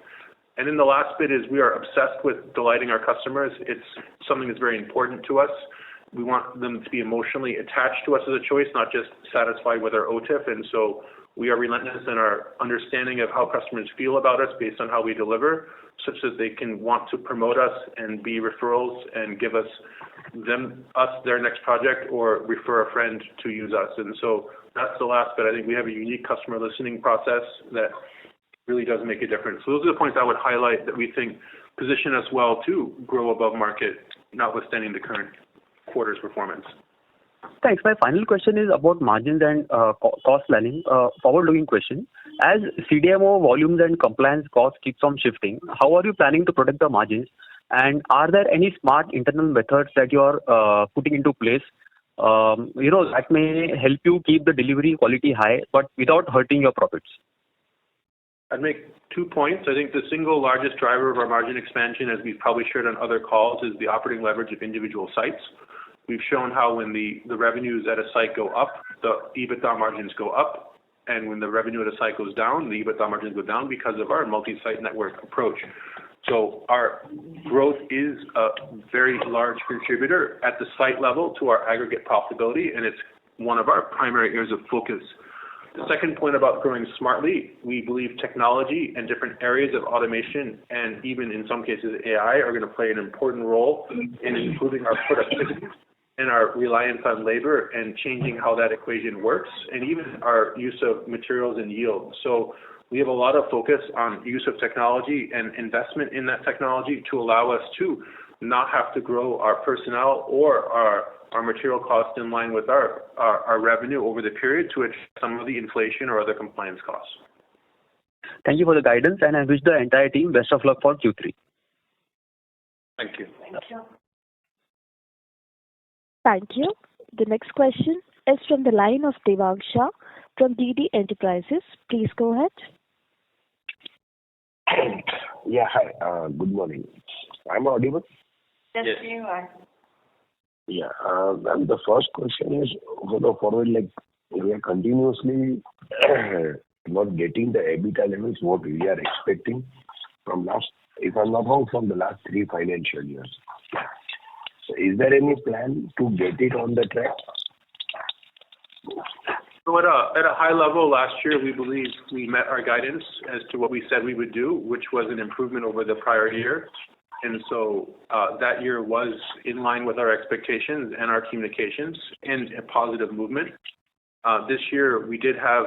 And then the last bit is we are obsessed with delighting our customers. It's something that's very important to us. we want them to be emotionally attached to us as a choice, not just satisfied with our OTIF. And so we are relentless in our understanding of how customers feel about us based on how we deliver, such that they can want to promote us and be referrals and give us their next project or refer a friend to use us. And so that's the last bit. I think we have a unique customer listening process that really does make a difference. So those are the points I would highlight that we think position us well to grow above market, notwithstanding the current quarter's performance. Thanks. My final question is about margins and cost planning. Forward-looking question. As CDMO volumes and compliance costs keeps on shifting, how are you planning to protect the margins? And are there any smart internal methods that you are putting into place, that may help you keep the delivery quality high, but without hurting your profits? I'd make 2 points. I think the single largest driver of our margin expansion, as we've probably shared on other calls, is the operating leverage of individual sites. We've shown how when the revenues at a site go up, the EBITDA margins go up, and when the revenue at a site goes down, the EBITDA margins go down because of our multi-site network approach. So our growth is a very large contributor at the site level to our aggregate profitability, and it's one of our primary areas of focus. The second point about growing smartly, we believe technology and different areas of automation and even in some cases AI are going to play an important role in improving our productivity and our reliance on labor and changing how that equation works, and even our use of materials and yield. So we have a lot of focus on use of technology and investment in that technology to allow us to not have to grow our personnel or our material costs in line with our revenue over the period to address some of the inflation or other compliance costs. Thank you for the guidance, and I wish the entire team best of luck for Q3. Thank you. Thank you. Thank you. The next question is from the line of Devang Shah from DD Enterprises. Please go ahead. Yeah, hi. Good morning. I'm audible? Yes, you are. Yeah. And the first question is for the forward, like we are continuously not getting the EBITDA levels what we are expecting from last, if I'm not wrong, from the last 3 financial years. So is there any plan to get it on the track? So at a high level, last year we believe we met our guidance as to what we said we would do, which was an improvement over the prior year. And so that year was in line with our expectations and our communications and a positive movement. This year we did have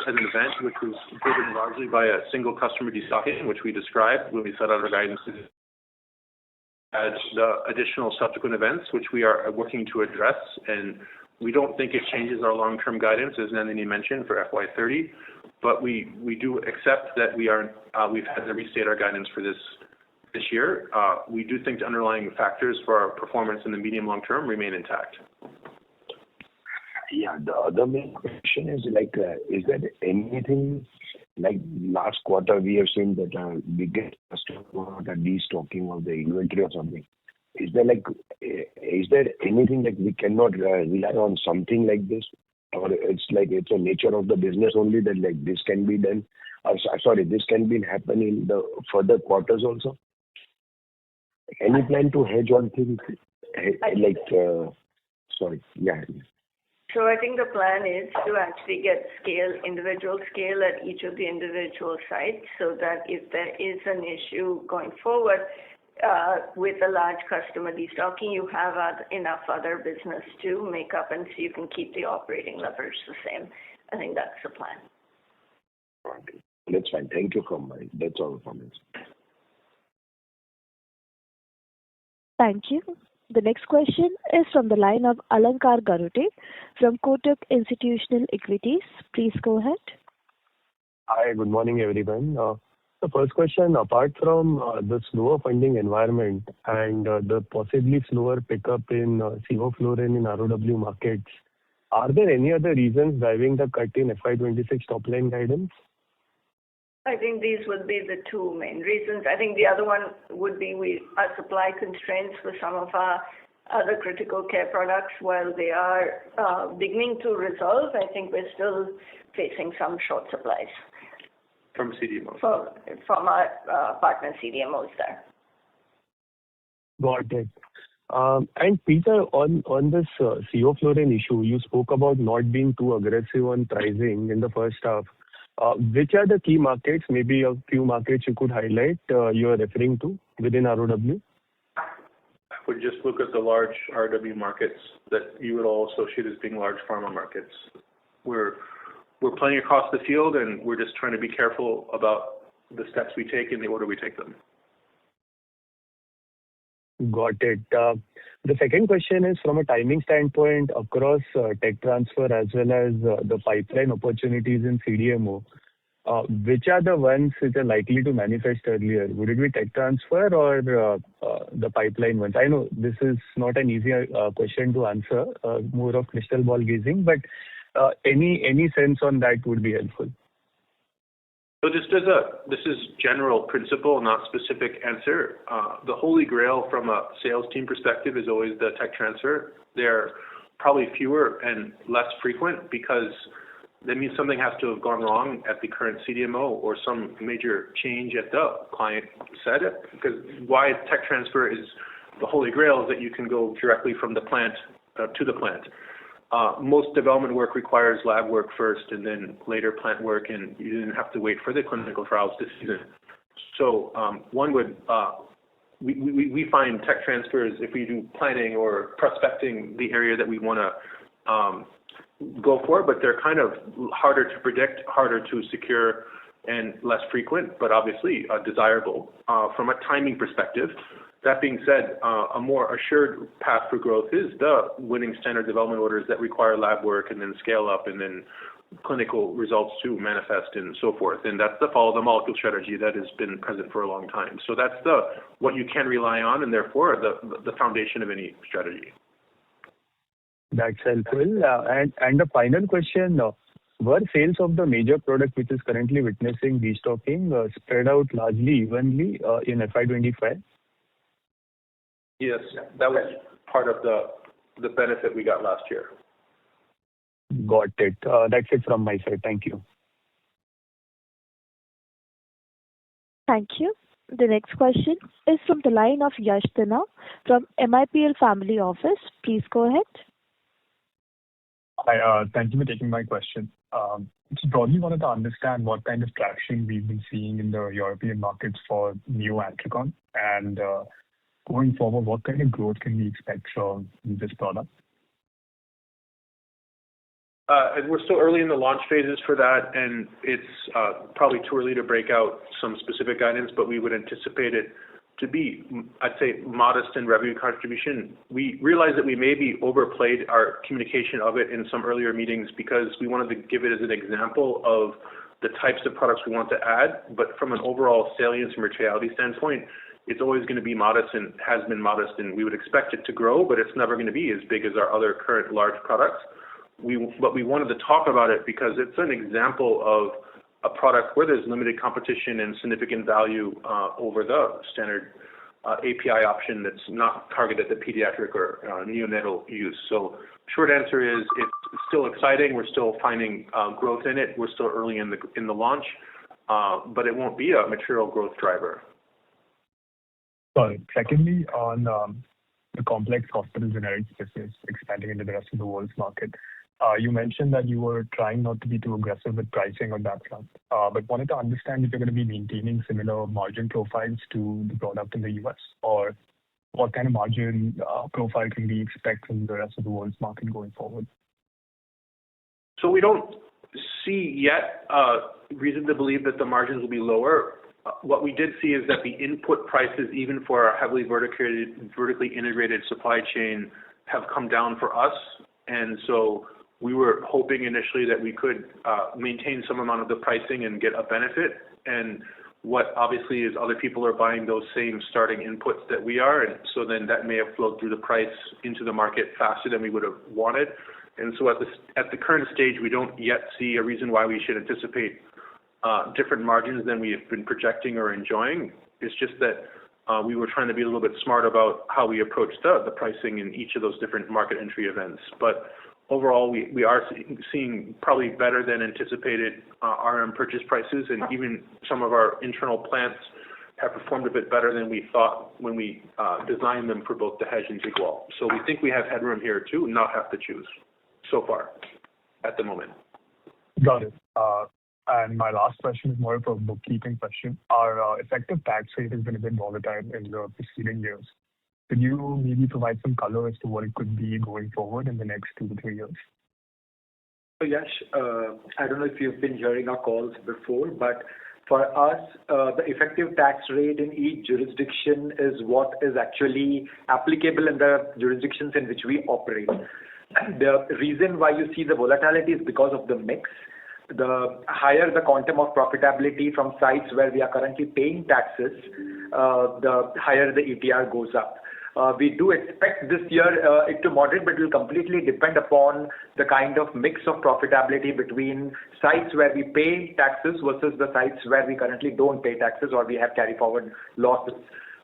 an event which was driven largely by a single customer destocking, which we described when we set out our guidance. As the additional subsequent events, which we are working to address, and we don't think it changes our long-term guidance, as Nandini mentioned, for FY30. But we do accept that we've had to restate our guidance for this year. We do think the underlying factors for our performance in the medium long term remain intact. Yeah, the other main question is like, is there anything like last quarter we have seen that biggest customer that destocking of the inventory or something? Is there anything like we cannot rely on something like this, or it's like it's a nature of the business only that like this can be done? This can be happen in the further quarters also. Any plan to hedge on things Yeah. So I think the plan is to actually get individual scale at each of the individual sites, so that if there is an issue going forward with a large customer destocking, you have enough other business to make up, and so you can keep the operating leverage the same. I think that's the plan. Okay. That's fine. Thank you That's all from me. Thank you. The next question is from the line of Alankar Garude from Kotak Institutional Equities. Please go ahead. Hi, good morning, everyone. The first question, apart from the slower funding environment and the possibly slower pickup in sevoflurane in ROW markets, are there any other reasons driving the cut in FY26 top-line guidance? I think these would be the 2 main reasons. I think the other one would be our supply constraints for some of our other critical care products. While they are beginning to resolve, I think we're still facing some short supplies. From CDMOs. From our partner CDMOs there. Got it. And Peter, on this sevoflurane issue, you spoke about not being too aggressive on pricing in the first half. Which are the key markets, maybe a few markets you could highlight you are referring to within ROW? I would just look at the large RW markets that you would all associate as being large pharma markets. We're playing across the field, and we're just trying to be careful about the steps we take in the order we take them. Got it. The second question is from a timing standpoint across tech transfer as well as the pipeline opportunities in CDMO. Which are the ones which are likely to manifest earlier? Would it be tech transfer or the pipeline ones? I know this is not an easy question to answer, more of crystal ball gazing, but any sense on that would be helpful. So this is general principle, not specific answer. The holy grail from a sales team perspective is always the tech transfer. They're probably fewer and less frequent because that means something has to have gone wrong at the current CDMO or some major change at the client side. Because why tech transfer is the holy grail is that you can go directly from the plant to the plant. Most development work requires lab work first and then later plant work, and you didn't have to wait for the clinical trials this season. So we find tech transfers if we do planning or prospecting the area that we want to go for, but they're kind of harder to predict, harder to secure, and less frequent, but obviously desirable from a timing perspective. That being said, a more assured path for growth is the winning standard development orders that require lab work and then scale up and then clinical results to manifest and so forth. And that's the follow the molecule strategy that has been present for a long time. So that's what you can rely on and therefore the foundation of any strategy. That's helpful. And the final question, were sales of the major product which is currently witnessing destocking spread out largely evenly in FY25? Yes, that was part of the benefit we got last year. Got it. That's it from my side. Thank you. Thank you. The next question is from the line of Yash Tanna from MIPL Family Office. Please go ahead. Hi, thank you for taking my question. Just broadly wanted to understand what kind of traction we've been seeing in the European markets for Neo-Antricon, and going forward, what kind of growth can we expect from this product? We're still early in the launch phases for that, and it's probably too early to break out some specific guidance, but we would anticipate it to be, I'd say, modest in revenue contribution. We realize that we maybe overplayed our communication of it in some earlier meetings because we wanted to give it as an example of the types of products we want to add, but from an overall salience and materiality standpoint, it's always going to be modest and has been modest, and we would expect it to grow, but it's never going to be as big as our other current large products. But we wanted to talk about it because it's an example of a product where there's limited competition and significant value over the standard API option that's not targeted at the pediatric or neonatal use. So short answer is it's still exciting. We're still finding growth in it. We're still early in the launch, but it won't be a material growth driver. Got it. Secondly, on the complex hospital generics business expanding into the rest of the world's market, you mentioned that you were trying not to be too aggressive with pricing on that front, but wanted to understand if you're going to be maintaining similar margin profiles to the product in the US, or what kind of margin profile can we expect from the rest of the world's market going forward? So we don't see yet reason to believe that the margins will be lower. What we did see is that the input prices, even for our heavily vertically integrated supply chain, have come down for us. And so we were hoping initially that we could maintain some amount of the pricing and get a benefit. And what obviously is other people are buying those same starting inputs that we are. And so then that may have flowed through the price into the market faster than we would have wanted. And so at the current stage, we don't yet see a reason why we should anticipate different margins than we have been projecting or enjoying. It's just that we were trying to be a little bit smart about how we approach the pricing in each of those different market entry events. But overall, we are seeing probably better than anticipated RM purchase prices, and even some of our internal plants have performed a bit better than we thought when we designed them for both the hedge and Zigual. So we think we have headroom here too, and not have to choose so far at the moment. Got it. And my last question is more of a bookkeeping question. Our effective tax rate has been a bit volatile in the preceding years. Could you maybe provide some color as to what it could be going forward in the next 2 to 3 years? So Yash, I don't know if you've been hearing our calls before, but for us, the effective tax rate in each jurisdiction is what is actually applicable in the jurisdictions in which we operate. The reason why you see the volatility is because of the mix. The higher the quantum of profitability from sites where we are currently paying taxes, the higher the ETR goes up. We do expect this year it to moderate, but it will completely depend upon the kind of mix of profitability between sites where we pay taxes versus the sites where we currently don't pay taxes or we have carry forward losses.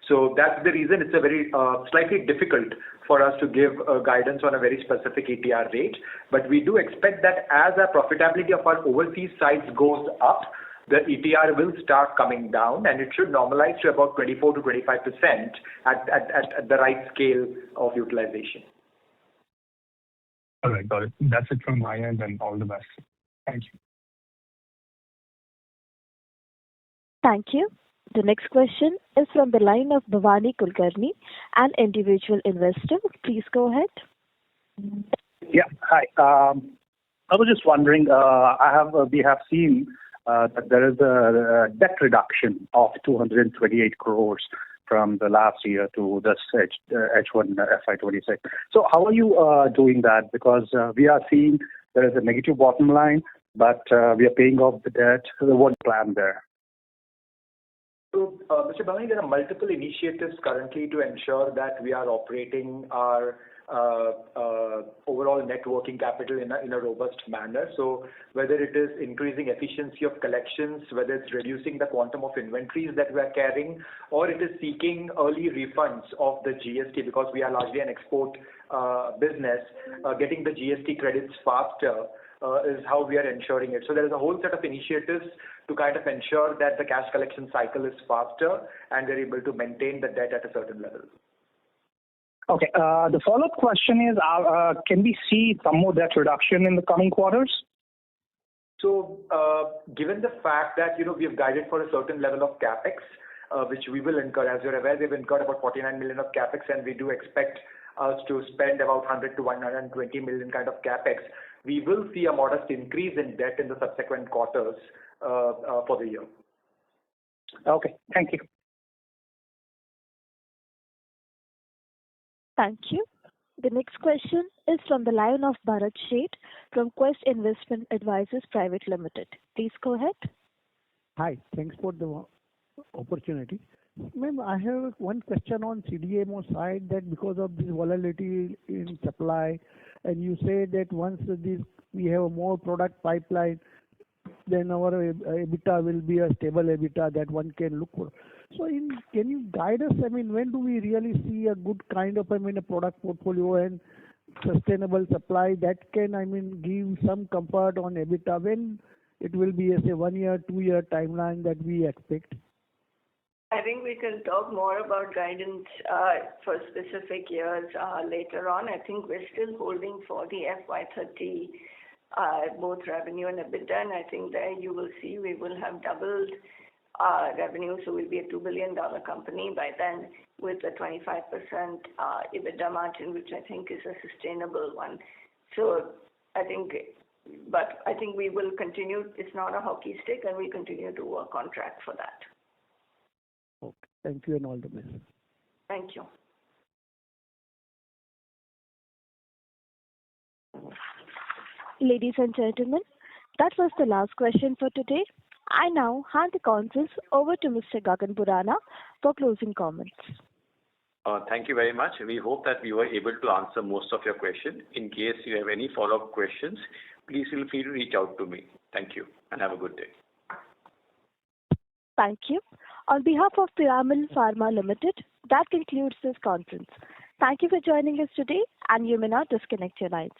So that's the reason it's a very slightly difficult for us to give guidance on a very specific ETR rate. But we do expect that as our profitability of our overseas sites goes up, the ETR will start coming down and it should normalize to about 24 to 25% at the right scale of utilization. All right, got it. That's it from my end, and all the best. Thank you. Thank you. The next question is from the line of Bhavani Kulkarni, an individual investor. Please go ahead. Yeah, hi. I was just wondering, we have seen that there is a debt reduction of 228 crores from the last year to this H1 FY26. So how are you doing that? Because we are seeing there is a negative bottom line, but we are paying off the debt. What plan there? So, Mr. Bhavani, there are multiple initiatives currently to ensure that we are operating our overall net working capital in a robust manner. So whether it is increasing efficiency of collections, whether it's reducing the quantum of inventories that we are carrying, or it is seeking early refunds of the GST, because we are largely an export business, getting the GST credits faster is how we are ensuring it. So there is a whole set of initiatives to kind of ensure that the cash collection cycle is faster and we're able to maintain the debt at a certain level. Okay. The follow-up question is, can we see some more debt reduction in the coming quarters? So, given the fact that, we have guided for a certain level of capex, which we will incur, as you're aware, we've incurred about 49 million of capex, and we do expect us to spend about 100 to 120 million kind of capex. We will see a modest increase in debt in the subsequent quarters for the year. Okay, thank you. Thank you. The next question is from the line of Bharat Sheth from Quest Investment Advisors Private Limited. Please go ahead. Hi, thanks for the opportunity. Ma'am, I have one question on CDMO side, that because of this volatility in supply, and you say that once we have a more product pipeline, then our EBITDA will be a stable EBITDA that one can look for. So can you guide us? I mean, when do we really see a good kind of, a product portfolio and sustainable supply that can, give some comfort on EBITDA? When it will be, say, 1 year, 2 year timeline that we expect? I think we can talk more about guidance for specific years later on. I think we're still holding for the FY30 both revenue and EBITDA, and I think there you will see we will have doubled revenue, so we'll be a $2 billion company by then with a 25% EBITDA margin, which I think is a sustainable one. So I think we will continue. It's not a hockey stick, and we continue to work on track for that. Okay. Thank you and all the best. Thank you. Ladies and gentlemen, that was the last question for today. I now hand the conference over to Mr. Gagan Borana for closing comments. Thank you very much. We hope that we were able to answer most of your questions. In case you have any follow-up questions, please feel free to reach out to me. Thank you and have a good day. Thank you. On behalf of Piramal Pharma Limited, that concludes this conference. Thank you for joining us today, and you may now disconnect your lines.